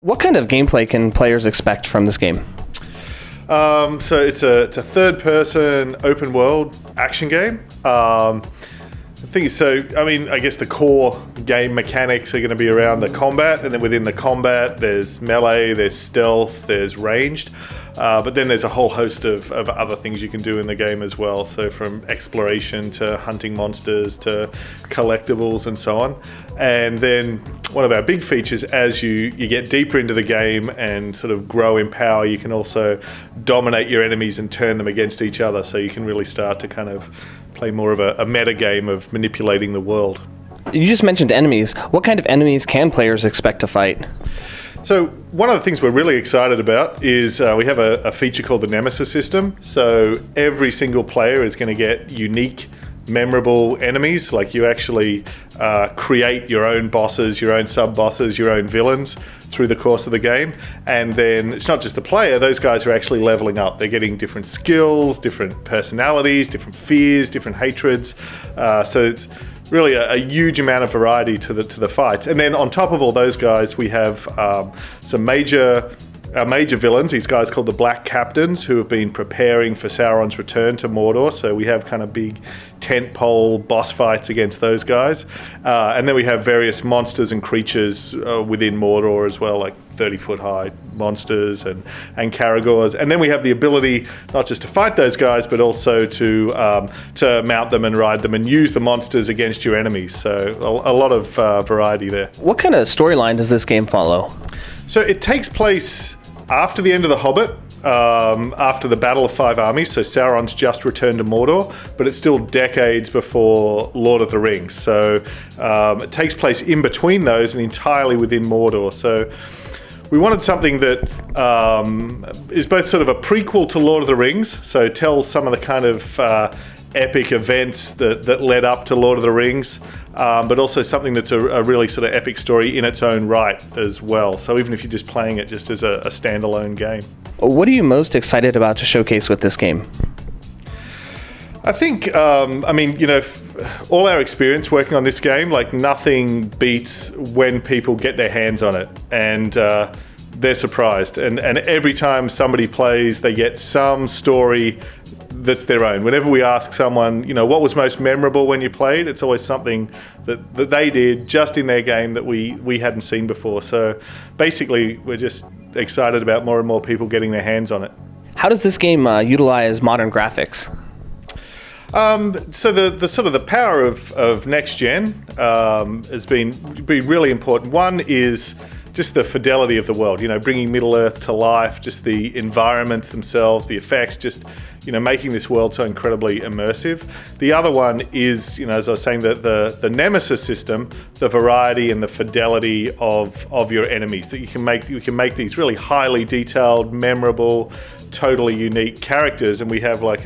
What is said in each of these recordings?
What kind of gameplay can players expect from this game? So it's a third-person open-world action game. The thing is, I guess the core game mechanics are going to be around the combat, and then within the combat, there's melee, there's stealth, there's ranged. But then there's a whole host of other things you can do in the game as well. So from exploration to hunting monsters to collectibles and so on. And then one of our big features, as you get deeper into the game and sort of grow in power, you can also dominate your enemies and turn them against each other. So you can really start to kind of play more of a meta game of manipulating the world. You just mentioned enemies. What kind of enemies can players expect to fight? So one of the things we're really excited about is we have a feature called the Nemesis system. So every single player is going to get unique, memorable enemies. Like you actually create your own bosses, your own sub-bosses, your own villains through the course of the game. And then it's not just the player, those guys are actually leveling up. They're getting different skills, different personalities, different fears, different hatreds. So it's really a huge amount of variety to the fights. And then on top of all those guys, we have some major villains, these guys called the Black Captains, who have been preparing for Sauron's return to Mordor. So we have kind of big tentpole boss fights against those guys. And then we have various monsters and creatures within Mordor as well, like 30-foot high monsters and Caragors. And then we have the ability not just to fight those guys, but also to mount them and ride them and use the monsters against your enemies. So a lot of variety there. What kind of storyline does this game follow? So it takes place after the end of The Hobbit, after the Battle of Five Armies. So Sauron's just returned to Mordor, but it's still decades before Lord of the Rings. So it takes place in between those and entirely within Mordor. So we wanted something that is both sort of a prequel to Lord of the Rings, so tells some of the kind of epic events that led up to Lord of the Rings, but also something that's a really sort of epic story in its own right as well. So even if you're just playing it just as a standalone game. What are you most excited about to showcase with this game? I think, all our experience working on this game, like nothing beats when people get their hands on it and they're surprised. And every time somebody plays, they get some story that's their own. Whenever we ask someone, what was most memorable when you played, it's always something that they did just in their game that we hadn't seen before. So basically, we're just excited about more and more people getting their hands on it. How does this game utilize modern graphics? So the power of next gen has been really important. One is just the fidelity of the world, bringing Middle-earth to life, just the environments themselves, the effects, just, making this world so incredibly immersive. The other one is, as I was saying, the Nemesis system, the variety and the fidelity of your enemies, that you can make these really highly detailed, memorable, totally unique characters, and we have like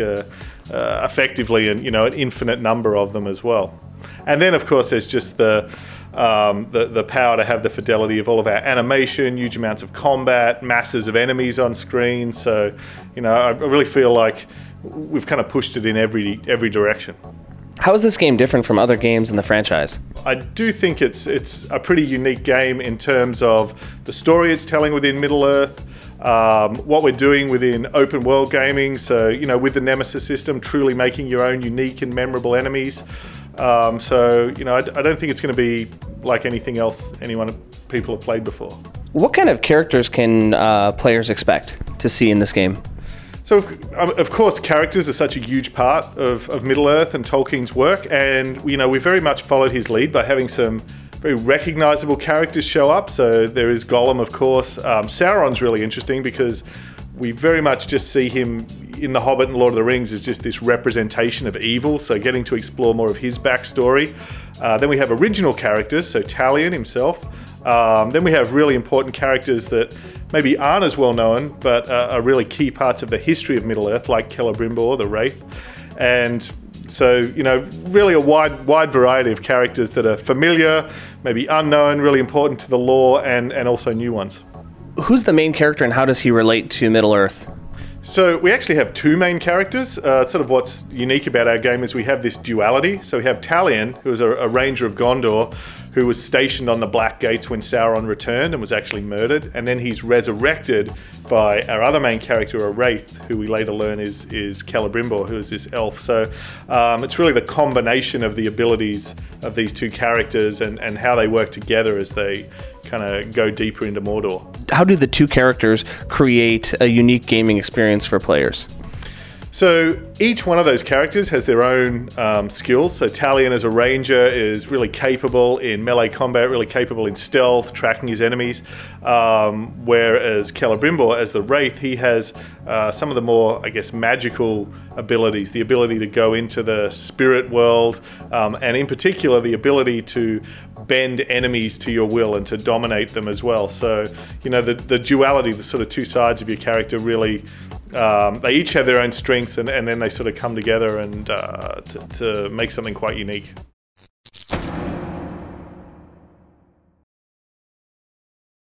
effectively an infinite number of them as well. And then of course there's just the power to have the fidelity of all of our animation, huge amounts of combat, masses of enemies on screen. So, I really feel like we've kind of pushed it in every direction. How is this game different from other games in the franchise? I do think it's a pretty unique game in terms of the story it's telling within Middle-earth, what we're doing within open world gaming. So, with the Nemesis system, truly making your own unique and memorable enemies. I don't think it's going to be like anything else people have played before. What kind of characters can players expect to see in this game? So, of course, characters are such a huge part of Middle-earth and Tolkien's work, and we very much followed his lead by having some very recognizable characters show up. So there is Gollum, of course. Sauron's really interesting because we very much just see him in The Hobbit and Lord of the Rings as just this representation of evil, so getting to explore more of his backstory. Then we have original characters, so Talion himself. Then we have really important characters that maybe aren't as well known, but are really key parts of the history of Middle-earth, like Celebrimbor, the Wraith. And so, really a wide variety of characters that are familiar, maybe unknown, really important to the lore, and also new ones. Who's the main character and how does he relate to Middle-earth? So we actually have two main characters. Sort of what's unique about our game is we have this duality. So we have Talion, who is a ranger of Gondor, who was stationed on the Black Gates when Sauron returned and was actually murdered. And then he's resurrected by our other main character, a wraith, who we later learn is Celebrimbor, who is this elf. So it's really the combination of the abilities of these two characters and how they work together as they kind of go deeper into Mordor. How do the two characters create a unique gaming experience for players? So each one of those characters has their own skills. So Talion as a ranger is really capable in melee combat, really capable in stealth, tracking his enemies. Whereas Celebrimbor as the wraith, he has some of the more, I guess, magical abilities. The ability to go into the spirit world, and in particular the ability to bend enemies to your will and to dominate them as well. So, you know, the duality, the sort of two sides of your character really, they each have their own strengths and then they sort of come together and to make something quite unique.